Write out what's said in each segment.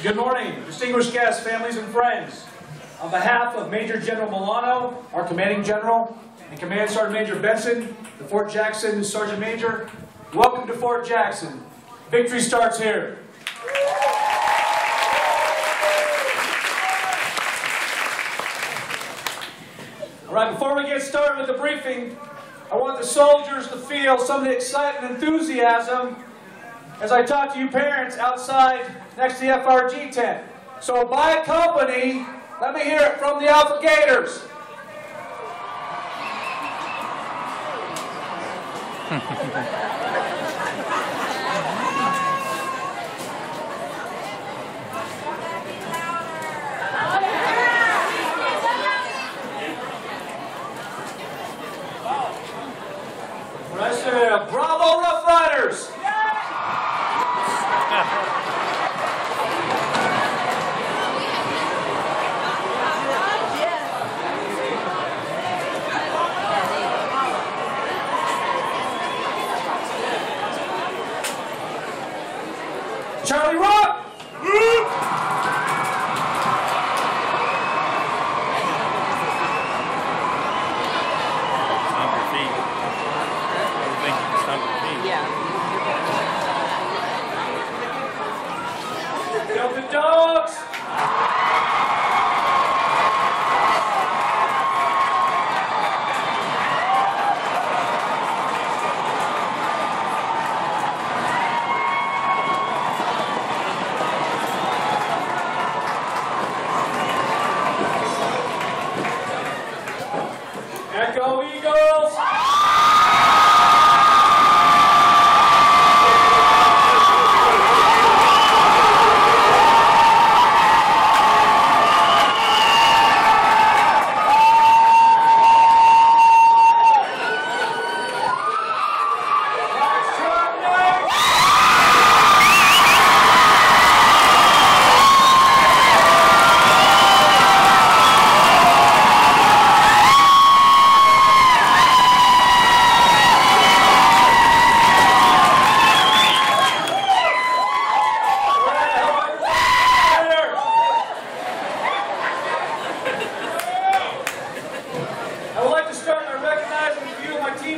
Good morning, distinguished guests, families, and friends. On behalf of Major General Milano, our commanding general, and Command Sergeant Major Benson, the Fort Jackson Sergeant Major, welcome to Fort Jackson. Victory starts here. All right, before we get started with the briefing, I want the soldiers to feel some of the excitement and enthusiasm as I talk to you parents outside next to the FRG tent. So by company, let me hear it from the Alpha Gators. I say, bravo, Rough Riders! Charlie Rock! Delta Dogs! Echo Eagles!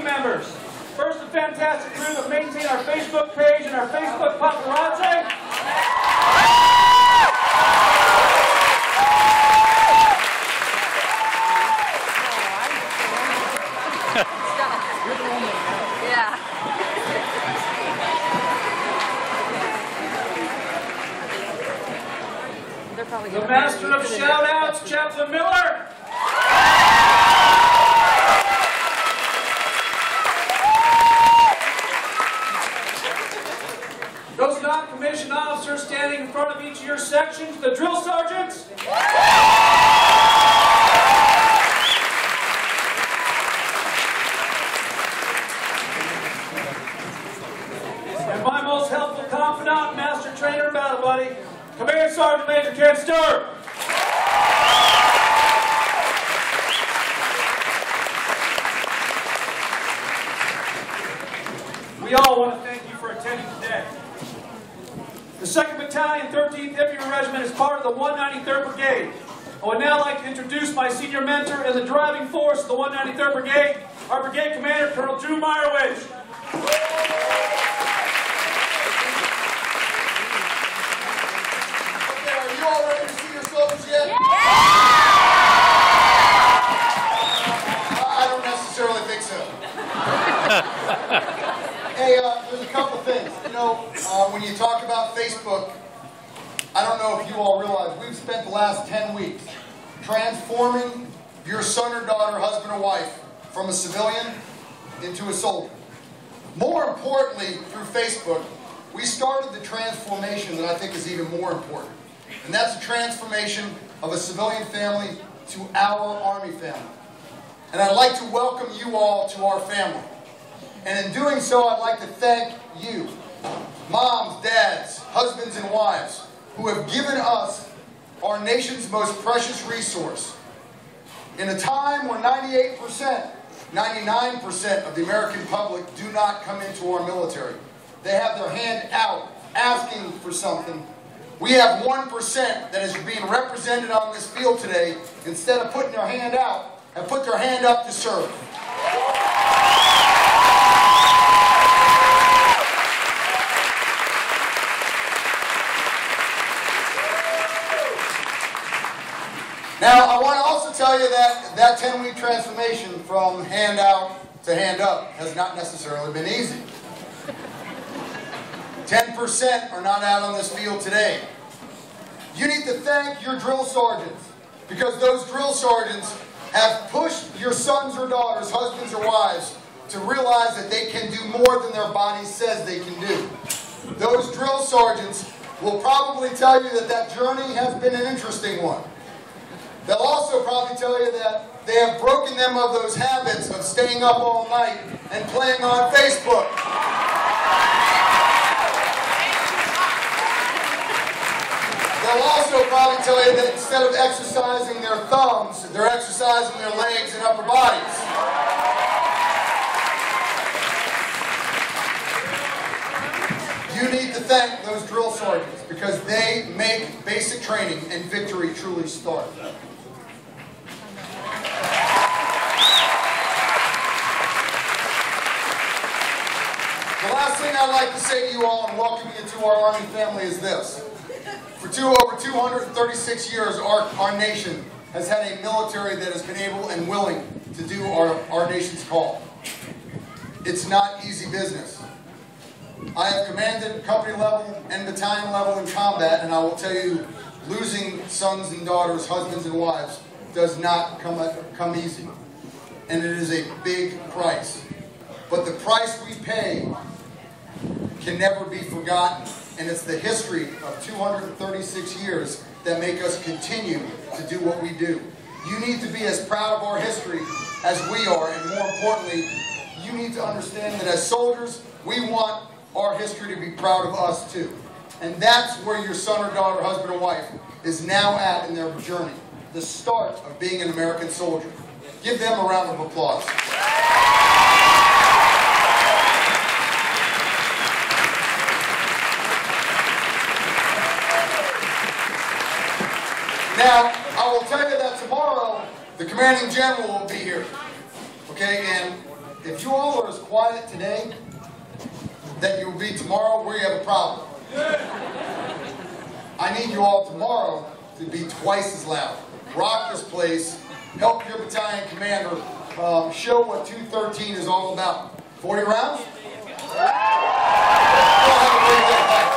Members. First, a fantastic crew that maintain our Facebook page and our Facebook paparazzi. The master of shout-outs, Chaplain Miller. Those non-commissioned officers standing in front of each of your sections, the drill sergeants. And my most helpful confidant, master trainer, and battle buddy, Command Sergeant Major Ken Stewart. We all want to thank you for attending today. The 2nd Battalion, 13th Infantry Regiment is part of the 193rd Brigade. I would now like to introduce my senior mentor and the driving force of the 193rd Brigade, our Brigade Commander, Colonel Drew Meyerowitz. Okay, are you all ready to see your soldiers yet? Yeah! I don't necessarily think so. Hey, there's a couple things. You know, when you talk about Facebook, I don't know if you all realize, we've spent the last 10 weeks transforming your son or daughter, husband or wife, from a civilian into a soldier. More importantly, through Facebook, we started the transformation that I think is even more important. And that's the transformation of a civilian family to our Army family. And I'd like to welcome you all to our family. And in doing so, I'd like to thank you, moms, dads, husbands, and wives, who have given us our nation's most precious resource. In a time where 98%, 99% of the American public do not come into our military. They have their hand out, asking for something we have 1% that is being represented on this field today, instead of putting their hand out, have put their hand up to serve. Now, I want to also tell you that that 10-week transformation from hand out to hand up has not necessarily been easy. 10% are not out on this field today. You need to thank your drill sergeants, because those drill sergeants have pushed your sons or daughters, husbands or wives, to realize that they can do more than their body says they can do. Those drill sergeants will probably tell you that that journey has been an interesting one. They'll also probably tell you that they have broken them of those habits of staying up all night and playing on Facebook. They'll also probably tell you that instead of exercising their thumbs, they're exercising their legs and upper bodies. You need to thank those drill sergeants, because they make basic training and victory truly start. The last thing I'd like to say to you all and welcome you to our Army family is this. For over 236 years, our nation has had a military that has been able and willing to do our nation's call. It's not easy business. I have commanded company level and battalion level in combat, and I will tell you, losing sons and daughters, husbands and wives, does not come easy. And it is a big price. But the price we pay can never be forgotten. And it's the history of 236 years that make us continue to do what we do. You need to be as proud of our history as we are, and more importantly, you need to understand that as soldiers, we want our history to be proud of us too. And that's where your son or daughter, husband or wife, is now at in their journey. The start of being an American soldier. Give them a round of applause. Now, I will tell you that tomorrow, the commanding general will be here. Okay, and if you all are as quiet today that you will be tomorrow, we have a problem. I need you all tomorrow to be twice as loud. Rock this place, help your battalion commander show what 213 is all about. 40 rounds? Go have a great day. Bye.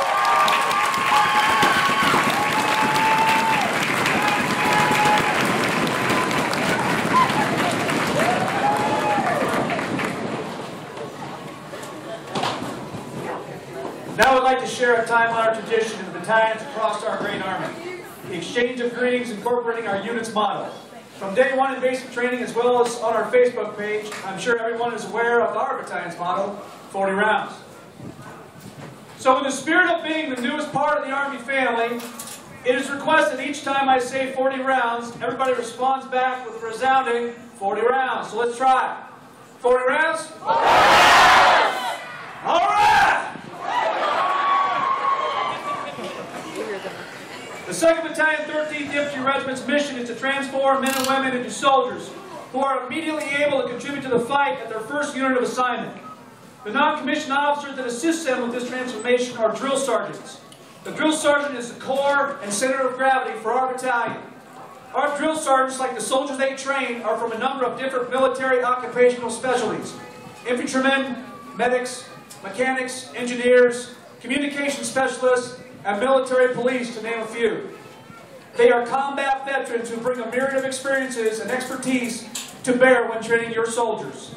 Now I'd like to share a time-honored tradition in the battalions across our great Army. The exchange of greetings incorporating our unit's motto. From day one in basic training, as well as on our Facebook page, I'm sure everyone is aware of our battalion's motto, 40 rounds. So in the spirit of being the newest part of the Army family, it is requested each time I say 40 rounds, everybody responds back with a resounding 40 rounds. So let's try. 40 rounds? 40 rounds! All right! The 2nd Battalion, 13th Infantry Regiment's mission is to transform men and women into soldiers who are immediately able to contribute to the fight at their first unit of assignment. The non-commissioned officers that assist them with this transformation are drill sergeants. The drill sergeant is the core and center of gravity for our battalion. Our drill sergeants, like the soldiers they train, are from a number of different military occupational specialties. Infantrymen, medics, mechanics, engineers, communication specialists, and military police, to name a few. They are combat veterans who bring a myriad of experiences and expertise to bear when training your soldiers.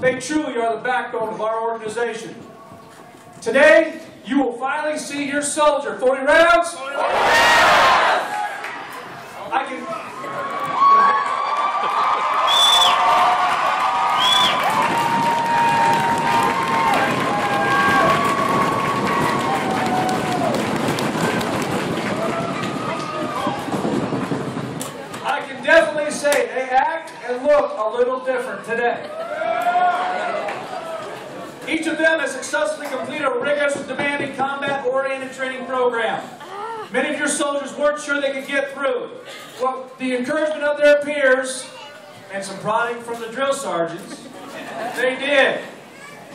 They truly are the backbone of our organization. Today, you will finally see your soldier. 40 rounds? 40 rounds! I can definitely say they act and look a little different today. Each of them has successfully completed a rigorous, demanding, combat-oriented training program. Many of your soldiers weren't sure they could get through. Well, the encouragement of their peers and some prodding from the drill sergeants, they did.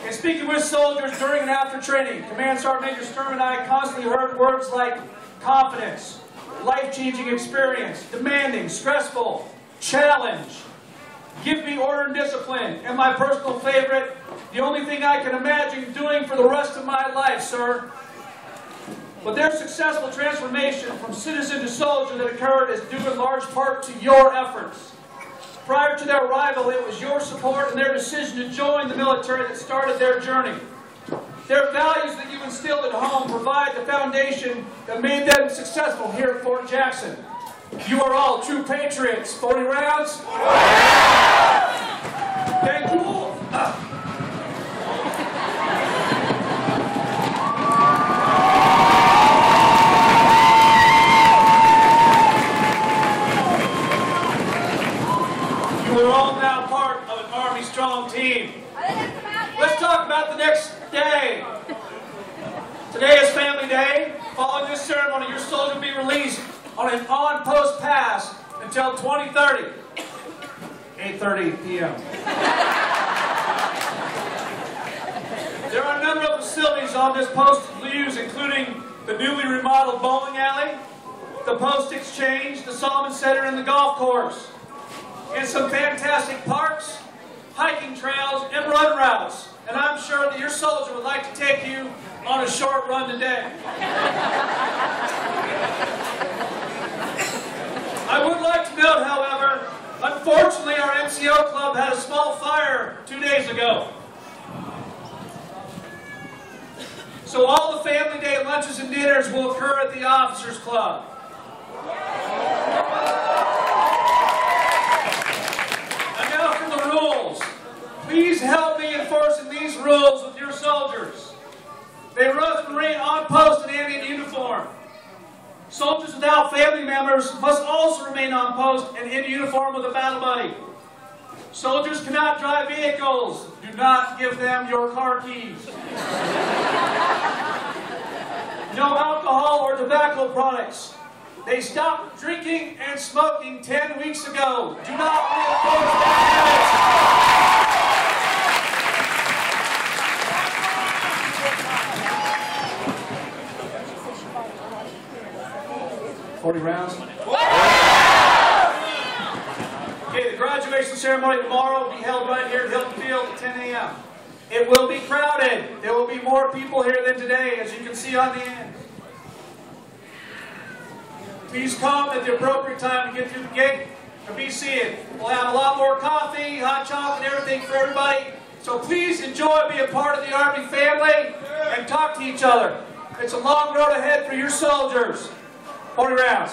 And speaking with soldiers during and after training, Command Sergeant Major Sturm and I constantly heard words like confidence, life-changing experience, demanding, stressful, challenge, give me order and discipline, and my personal favorite, the only thing I can imagine doing for the rest of my life, sir. But their successful transformation from citizen to soldier that occurred is due in large part to your efforts. Prior to their arrival, it was your support and their decision to join the military that started their journey. Their values that you instilled at home provide the foundation that made them successful here at Fort Jackson. You are all true patriots. 40 rounds? Thank you all. You are all now part of an Army strong team. Let's talk about the next day. Today is Family Day. Following this ceremony, your soldier will be released on an on-post pass until 2030, 8:30 p.m. There are a number of facilities on this post to use, including the newly remodeled bowling alley, the post exchange, the Solomon Center, and the golf course, and some fantastic parks, hiking trails, and run routes. And I'm sure that your soldier would like to take you on a short run today. I would like to note, however, unfortunately our NCO club had a small fire 2 days ago. So all the Family Day lunches and dinners will occur at the Officers Club. And now for the rules. Please help me enforcing these rules with your soldiers. They must remain on post and in uniform. Soldiers without family members must also remain on post and in uniform with a battle buddy. Soldiers cannot drive vehicles. Do not give them your car keys. No alcohol or tobacco products. They stopped drinking and smoking 10 weeks ago. Do not reinforce that habit. 40 rounds. Okay, the graduation ceremony tomorrow will be held right here at Hilton Field at 10 a.m. It will be crowded. There will be more people here than today, as you can see on the end. Please come at the appropriate time to get through the gate and be seated. We'll have a lot more coffee, hot chocolate, and everything for everybody. So please enjoy being a part of the Army family and talk to each other. It's a long road ahead for your soldiers. 40 rounds.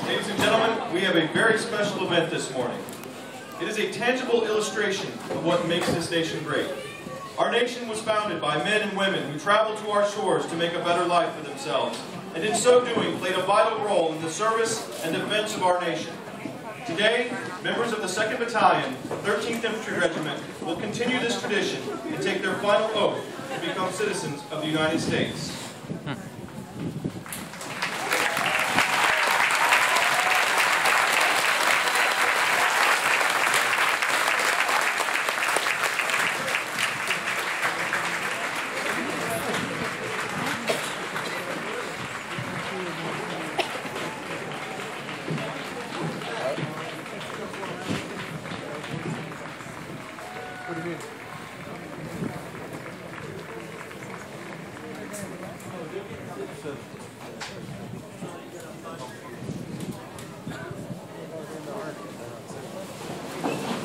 Ladies and gentlemen, we have a very special event this morning. It is a tangible illustration of what makes this nation great. Our nation was founded by men and women who traveled to our shores to make a better life for themselves, and in so doing played a vital role in the service and defense of our nation. Today, members of the 2nd Battalion, 13th Infantry Regiment will continue this tradition and take their final oath to become citizens of the United States.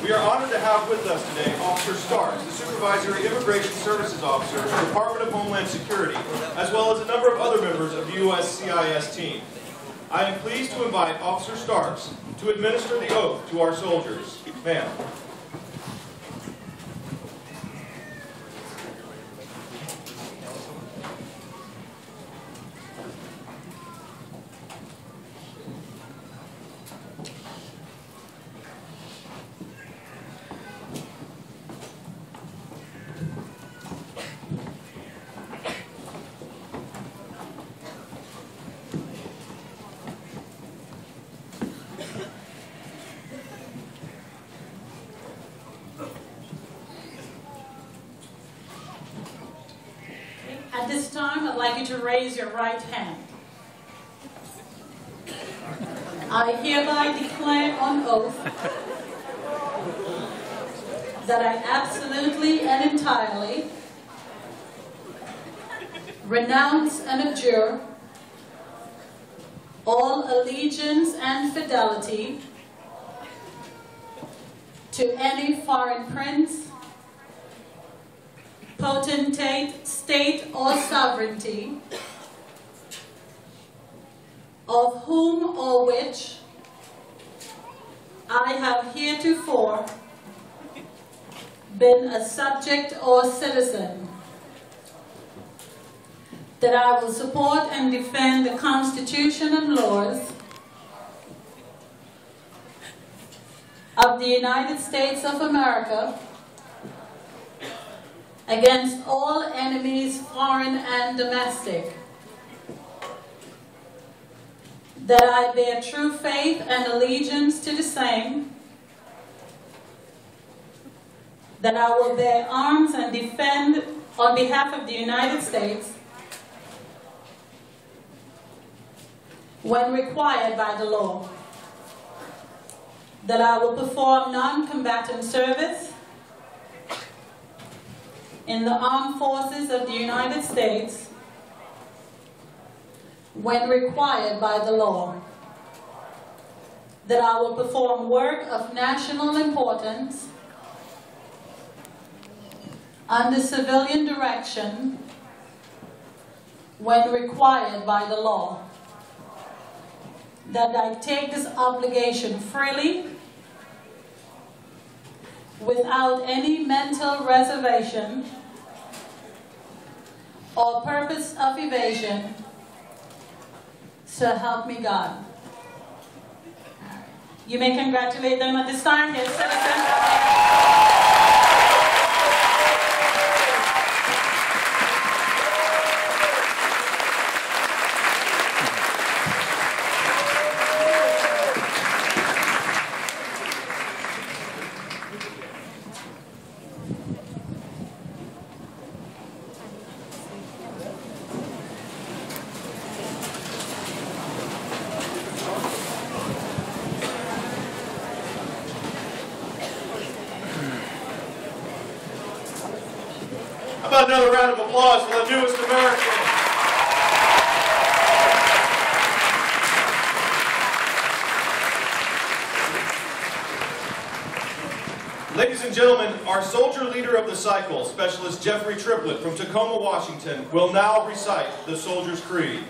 We are honored to have with us today Officer Starks, the Supervisory Immigration Services Officer of the Department of Homeland Security, as well as a number of other members of the USCIS team. I am pleased to invite Officer Starks to administer the oath to our soldiers. Ma'am. I'd like you to raise your right hand. I hereby declare on oath that I absolutely and entirely renounce and abjure all allegiance and fidelity to any foreign prince, potentate, state, or sovereignty, of whom or which I have heretofore been a subject or citizen, that I will support and defend the Constitution and laws of the United States of America against all enemies, foreign and domestic, that I bear true faith and allegiance to the same, that I will bear arms and defend on behalf of the United States when required by the law, that I will perform non-combatant service in the armed forces of the United States when required by the law, that I will perform work of national importance under civilian direction when required by the law, that I take this obligation freely without any mental reservation or purpose of evasion, so help me God. You may congratulate them at this time, dear citizens. How about another round of applause for the newest American? Ladies and gentlemen, our soldier leader of the cycle, Specialist Jeffrey Triplett from Tacoma, Washington, will now recite the Soldier's Creed.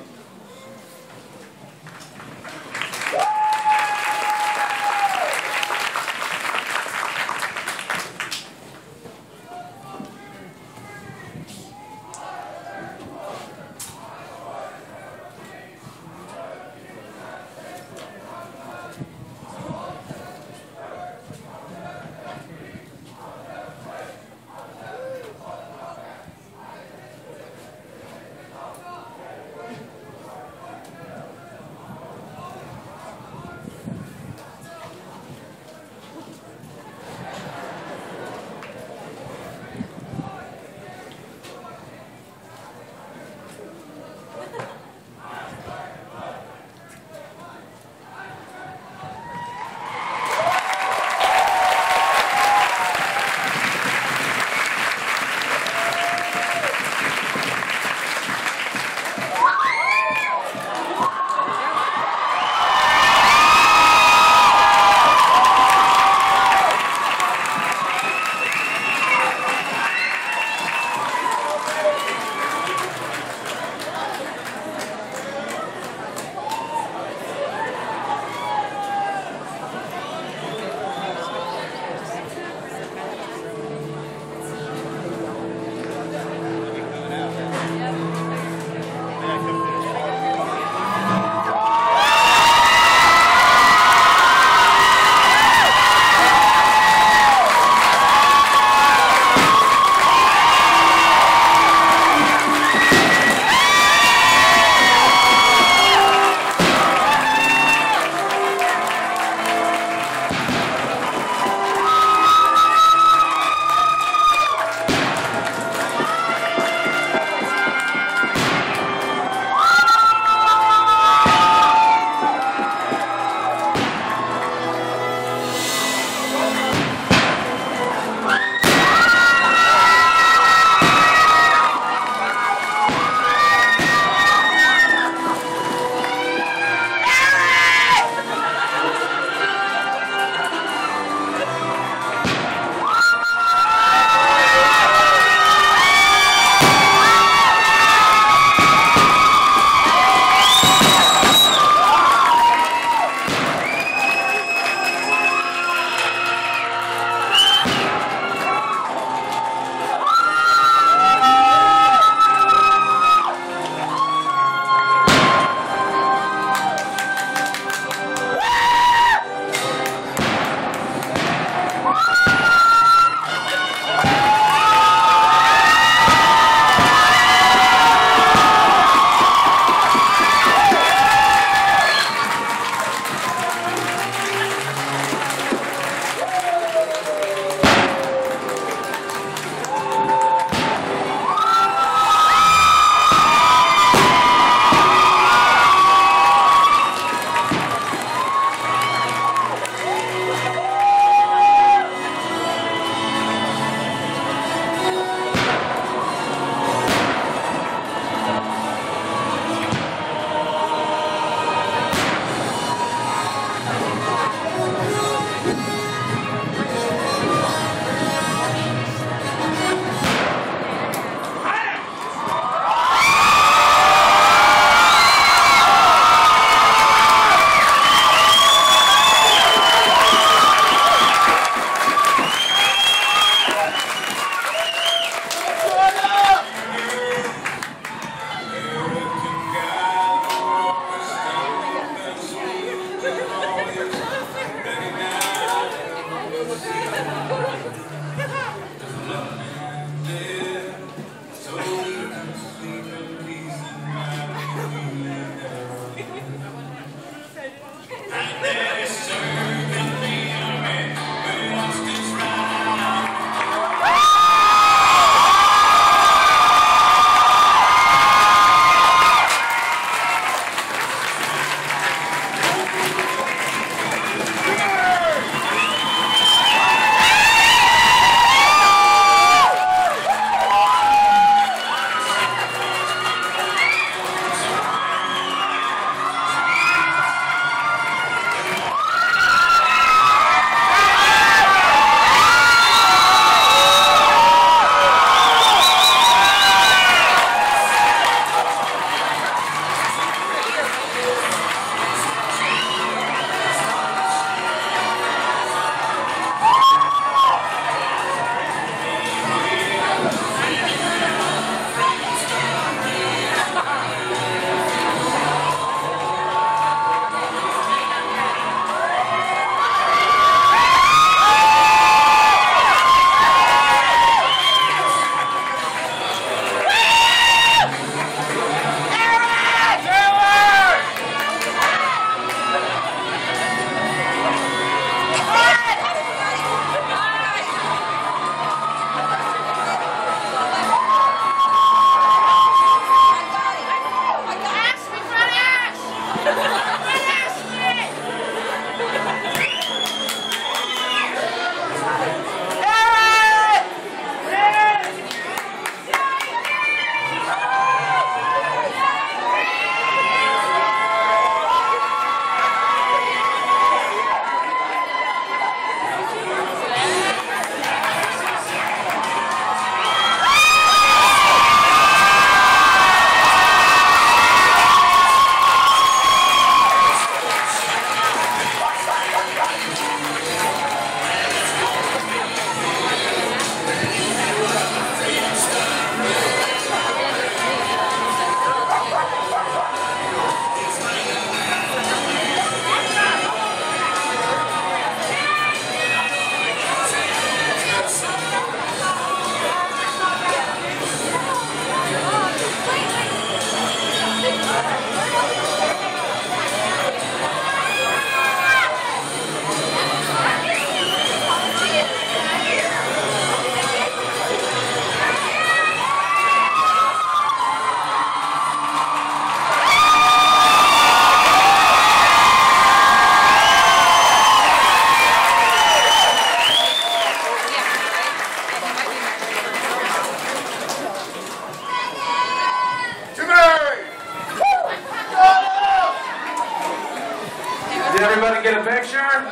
picture? Alright,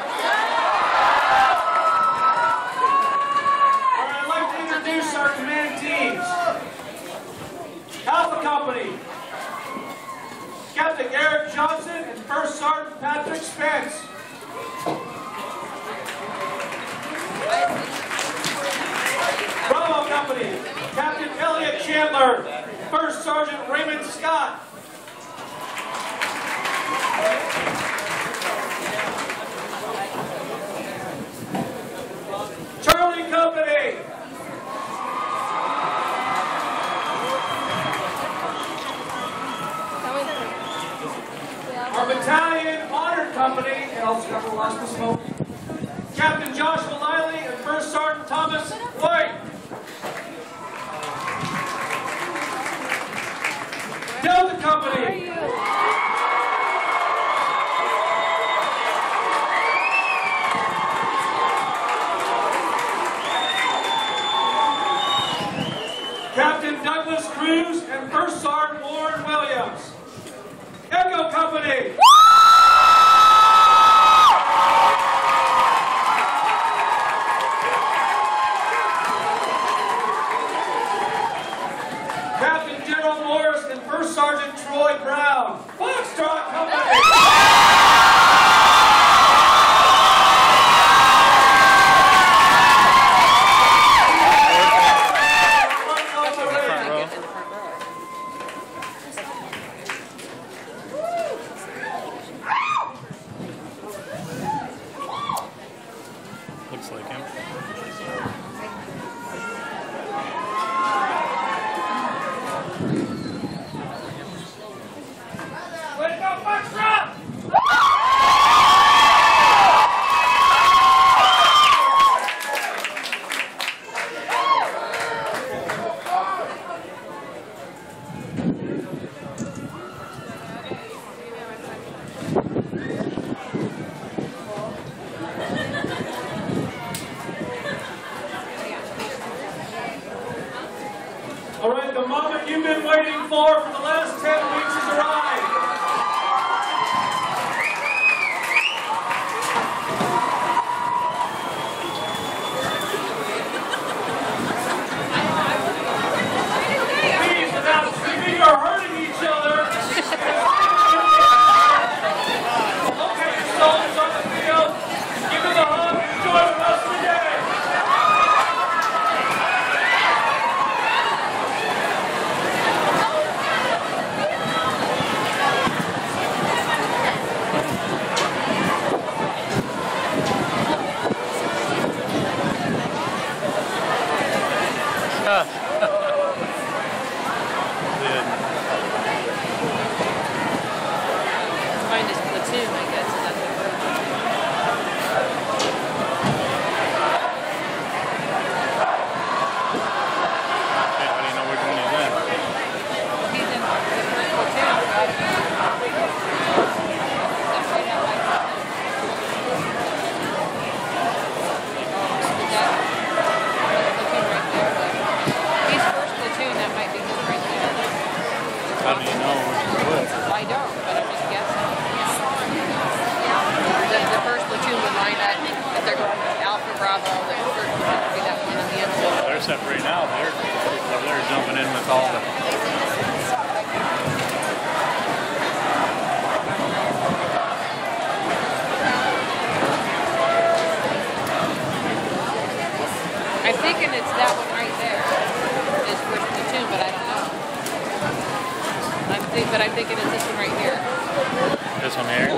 I'd like to introduce our command teams. Alpha Company, Captain Eric Johnson and First Sergeant Patrick Spence. Bravo Company, Captain Elliot Chandler, First Sergeant Raymond Scott. Charlie Company, our battalion honored company, and also got the last one smoke. Captain Joshua Liley and First Sergeant Thomas White. Delta Company. Captain Douglas Cruz and First Sergeant Warren Williams. Echo Company. Captain General Morris and First Sergeant Troy Brown. Foxtrot Company. Looks like him. Way to go, Foxtrot! All right, the moment you've been waiting for the last 10 weeks has arrived. Please, without screaming or hurting each other, locate your soldiers on the field, give them a hug, and enjoy the rest of the day. Find his platoon, I guess. Is that the word? Hey, how do you know which one he's in? He's in the first platoon. That's right now, like that. Looking right there. He's first platoon, that might be his right there. How do you know which is which? I don't, but I'm just guessing. The first platoon would line up if they're going Alpha Bravo, the first platoon would be that one in the end zone. They're separating out. They're jumping in with all the. I'm thinking it's that one right there. Is first platoon, but I don't know. I'm thinking it's this one right here. This one here.